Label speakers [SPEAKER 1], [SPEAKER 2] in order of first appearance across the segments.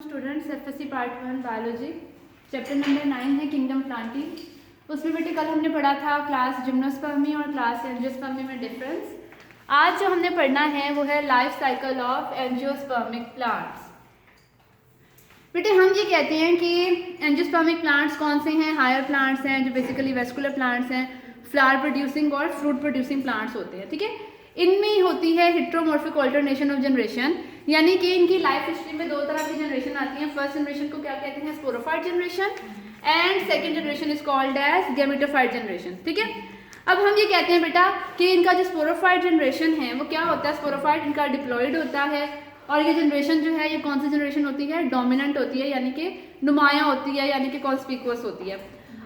[SPEAKER 1] Students FSc part 1 biology chapter number 9 है kingdom planting. उसमें बेटे कल हमने पढ़ा था क्लास जिम्नोस्पर्मी और क्लास एंजियोस्पर्मी में डिफरेंस। आज जो हमने पढ़ना है वो है life cycle of angiospermic plants. बेटे हम ये कहते हैं कि एंजियोस्पर्मिक प्लांट्स कौन से हैं? हायर प्लांट्स हैं जो बेसिकली वेस्कुलर प्लांट्स हैं, फ्लावर प्रोड्यूसिंग और फ्रूट प्रोड्यूसिंग प्लांट्स होते हैं। ठीक है, इनमें होती है हेटेरोमॉर्फिक ऑल्टरनेशन ऑफ जनरेशन, यानी कि इनकी लाइफ हिस्ट्री में दो तरह की जनरेशन आती है। फर्स्ट जनरेशन को क्या कहते हैं? Sporophyte generation, and second generation is called as gametophyte generation. ठीक है, अब हम ये कहते हैं बेटा कि इनका जो स्पोरोफाइट जनरेशन है वो क्या होता है? स्पोरोफाइट इनका डिप्लॉयड होता है, और ये जनरेशन जो है ये कौन सी जनरेशन होती है? डोमिनेंट होती है, यानी कि नुमायां होती है, यानी कि कॉन्स्पिकुअस होती है।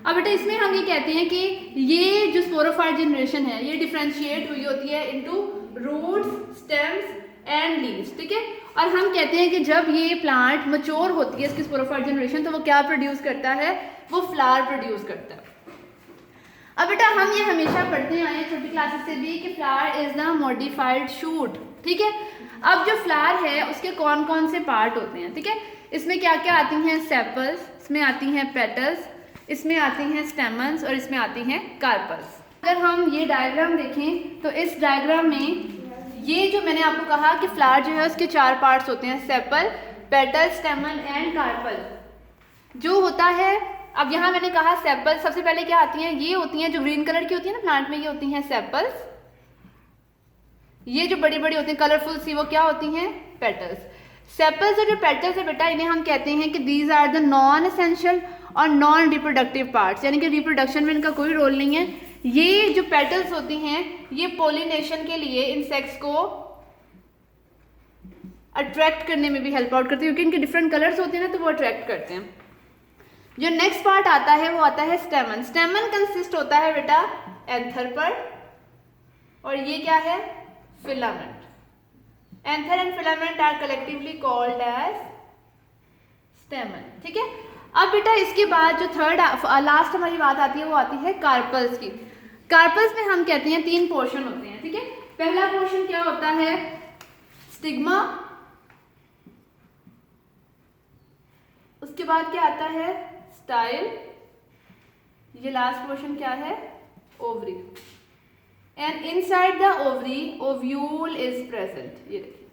[SPEAKER 1] अब बेटा इसमें हम ये कहते हैं कि ये जो स्पोरोफाइट जनरेशन है ये डिफ्रेंशिएट हुई होती है into roots, stems and leaves. ठीक है, और हम कहते हैं कि जब ये प्लांट मैच्योर होती है इसकी स्पोरोफाइट जनरेशन, तो वो क्या प्रोड्यूस करता है? वो फ्लावर प्रोड्यूस करता है। अब बेटा हम ये हमेशा पढ़ते आए हैं छोटी क्लासेस से भी कि flower is the modified shoot. ठीक है, अब जो फ्लावर है उसके कौन कौन से पार्ट होते हैं? ठीक है, इसमें क्या क्या आती हैं? सेपल्स, इसमें आती हैं पेटल्स, इसमें आती हैं स्टेमन्स और इसमें आती हैं कार्पल्स। अगर हम ये डायग्राम देखें तो इस डायग्राम में ये जो मैंने आपको कहा कि फ्लावर जो है उसके चार पार्ट्स होते हैं, sepal, petal, stamen and carpel जो होता है। अब यहाँ मैंने कहा सेपल, सबसे पहले क्या आती हैं? ये होती हैं जो ग्रीन कलर की होती है ना प्लांट में, ये होती हैं सेपल्स। ये जो बड़ी बड़ी होती हैं कलरफुल सी, वो क्या होती हैं? पेटल्स। सेपल्स और जो पेटल्स है बेटा इन्हें हम कहते हैं कि these are the non essential और नॉन रिप्रोडक्टिव पार्ट्स, यानी कि रिप्रोडक्शन में इनका कोई रोल नहीं है। ये जो पेटल्स होती हैं ये पोलिनेशन के लिए इंसेक्ट्स को अट्रैक्ट करने में भी हेल्प आउट करती है, क्योंकि इनके डिफरेंट कलर्स होते हैं ना, तो वो अट्रैक्ट करते हैं। जो नेक्स्ट पार्ट आता है वो आता है स्टेमन। स्टेमन कंसिस्ट होता है बेटा एंथर पर, और ये क्या है? Filament. Anther and filament are collectively called as stamen. ठीक है, अब बेटा इसके बाद जो थर्ड लास्ट हमारी बात आती है वो आती है कार्पल्स की। कार्पल्स में हम कहते हैं तीन पोर्शन होते हैं। ठीक है, पहला पोर्शन क्या होता है? स्टिग्मा, उसके बाद क्या आता है? स्टाइल, ये लास्ट पोर्शन क्या है? Ovary, and inside the ovary ovule is present. ये देखिए,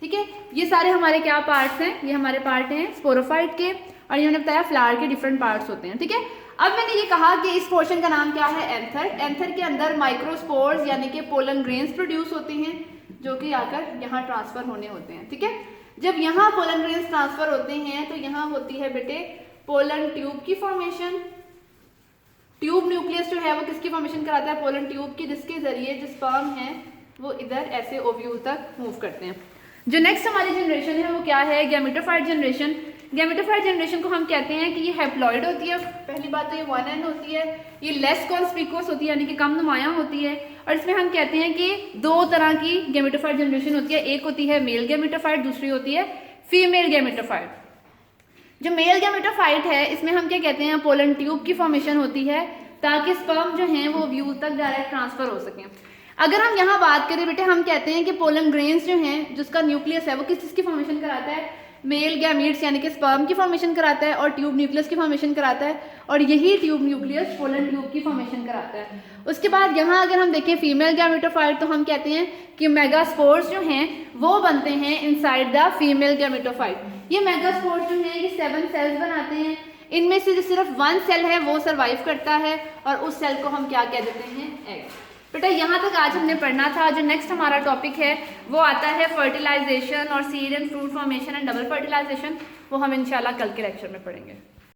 [SPEAKER 1] ठीक है, ये सारे हमारे क्या पार्ट्स हैं? ये हमारे पार्ट हैं स्पोरोफाइट के, और ये मैंने बताया फ्लावर के डिफरेंट पार्ट्स होते हैं। ठीक है, अब मैंने ये कहा कि इस पोर्शन का नाम क्या है? एंथर। एंथर के अंदर माइक्रोस्पोर्स यानी कि पोलन ग्रेन्स प्रोड्यूस होते हैं, जो कि आकर यहाँ ट्रांसफर होने होते हैं। ठीक है, जब यहाँ पोलन ग्रेन्स ट्रांसफर होते हैं तो यहाँ होती है बेटे पोलन ट्यूब की फॉर्मेशन। ट्यूब न्यूक्लियस जो है वो किसकी फॉर्मेशन कराता है? पोलन ट्यूब की, जिसके जरिए जो स्पर्म है वो इधर ऐसे ओव्यूल तक मूव करते हैं। जो नेक्स्ट हमारी जनरेशन है वो क्या है? Gametophyte generation. गैमेटोफाइट जनरेशन को हम कहते हैं कि ये हैप्लॉइड होती है। पहली बात तो ये वन एंड होती है, ये लेस कॉन्स्पिकुअस होती है, यानी कि कम नुमायां होती है, और इसमें हम कहते हैं कि दो तरह की गैमेटोफाइट जनरेशन होती है। एक होती है मेल गैमेटोफाइट, दूसरी होती है फीमेल गैमेटोफाइट। जो मेल गैमेटोफाइट है इसमें हम क्या कहते हैं? पोलन ट्यूब की फॉर्मेशन होती है ताकि स्पर्म जो हैं वो ओव्यूल तक डायरेक्ट ट्रांसफर हो सकें। अगर हम यहाँ बात करें बेटे, हम कहते हैं कि पोलन ग्रेन्स जो हैं, जिसका न्यूक्लियस है वो किस चीज़ की फॉर्मेशन कराता है? मेल गैमीट्स यानी कि स्पर्म की फॉर्मेशन कराता है, और ट्यूब न्यूक्लियस की फॉर्मेशन कराता है, और यही ट्यूब न्यूक्लियस पोलन ट्यूब की फॉर्मेशन कराता है। उसके बाद यहाँ अगर हम देखें फीमेल गैमेटोफाइट, तो हम कहते हैं कि मेगास्पोर्स जो हैं वो बनते हैं इनसाइड द फीमेल गैमेटोफाइट। ये मेगास्पोर्स जो हैं ये 7 सेल्स बनाते हैं। इनमें से जो सिर्फ 1 सेल है वो सर्वाइव करता है, और उस सेल को हम क्या कह देते हैं? एग। बेटा यहाँ तक आज हमने पढ़ना था। जो नेक्स्ट हमारा टॉपिक है वो आता है फर्टिलाइजेशन और seed and fruit formation and double fertilisation. वो हम इंशाल्लाह कल के लेक्चर में पढ़ेंगे।